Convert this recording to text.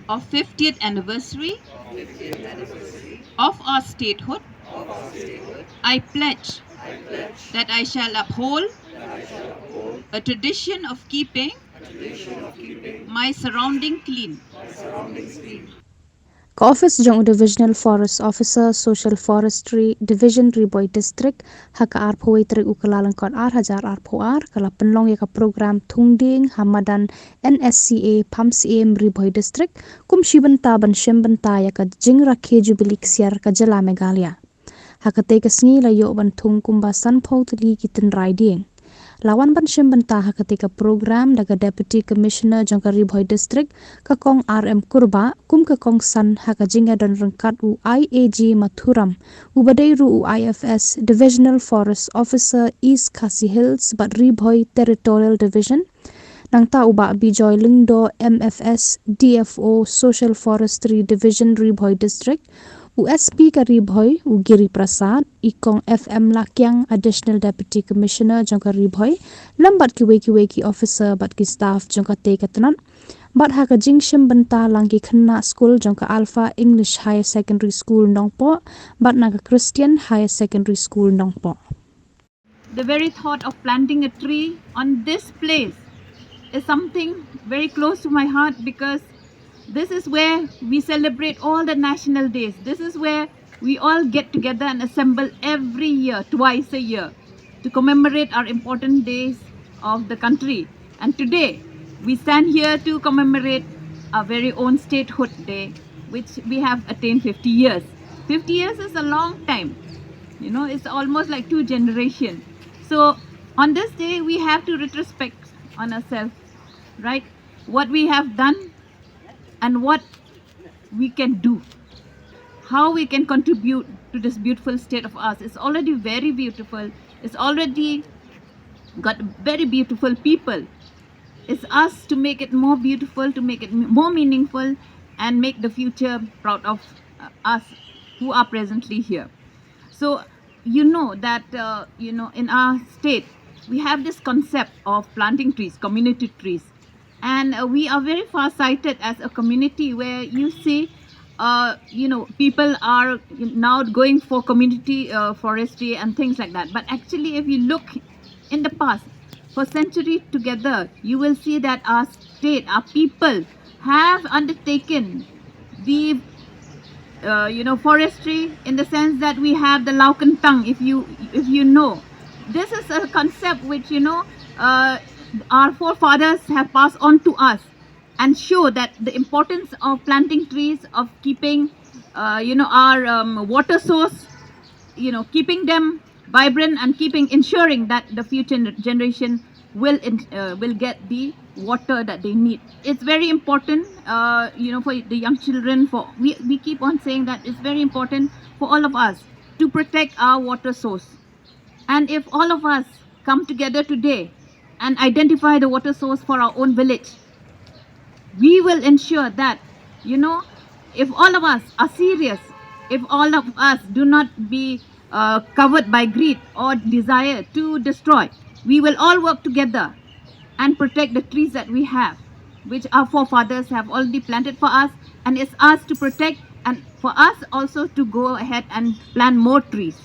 of 50th anniversary of our statehood, I pledge that I shall uphold a tradition of keeping my surrounding clean. Ka-Office Jong Divisional Forest Officer Social Forestry Division Riboy District haka arpaway tri ukalalan kon hajar arpawar kala penlong ya ka program tungding hamadan NSCA PAMCM Riboy District kum shibenta ban shembenta ya ka jingra ke jubilik siar ka jela Meghalaya haka te kasngi layo ban tung kumbasan pautli kitin riding Lawan ban shembenta ketika program daga Deputy Commissioner Jong Riboy District kakong RM Kurbah kum kakong san haka jinga dan rengkat u IAG Mathuram u badairu u IFS Divisional Forest Officer East Khasi Hills bat Riboy Territorial Division nang ta uba bijoy lingdo MFS DFO Social Forestry Division Riboy District USP ka Riboy u Giri Prasad ikong FM Lakyang Additional Deputy Commissioner jong ka Riboy lambat ki officer bat ki staff jong ka te katanan bat ha ka jingshim benta langki khanna school jong ka Alpha English Higher Secondary School Nongpo bat naga Christian Higher Secondary School Nongpo. The very thought of planting a tree on this place is something very close to my heart because this is where we celebrate all the national days. This is where we all get together and assemble every year, twice a year, to commemorate our important days of the country. And today, we stand here to commemorate our very own statehood day, which we have attained 50 years. 50 years is a long time. You know, it's almost like 2 generations. So on this day, we have to retrospect on ourselves, right? What we have done and what we can do, how we can contribute to this beautiful state of ours. It's already very beautiful. It's already got very beautiful people. It's us to make it more beautiful, to make it more meaningful, and make the future proud of us who are presently here. So you know that in our state we have this concept of planting trees, community trees. And we are very far-sighted as a community where you see, people are now going for community forestry and things like that. But actually, if you look in the past, for centuries together, you will see that our state, our people have undertaken the, forestry in the sense that we have the Laukentang, if you know. This is a concept which, our forefathers have passed on to us and show that the importance of planting trees, of keeping, our water source, keeping them vibrant and ensuring that the future generation will get the water that they need. It's very important, for the young children. We keep on saying that it's very important for all of us to protect our water source. And if all of us come together today and identify the water source for our own village, we will ensure that, if all of us are serious, if all of us do not be covered by greed or desire to destroy, we will all work together and protect the trees that we have, which our forefathers have already planted for us, and it's us to protect and for us also to go ahead and plant more trees.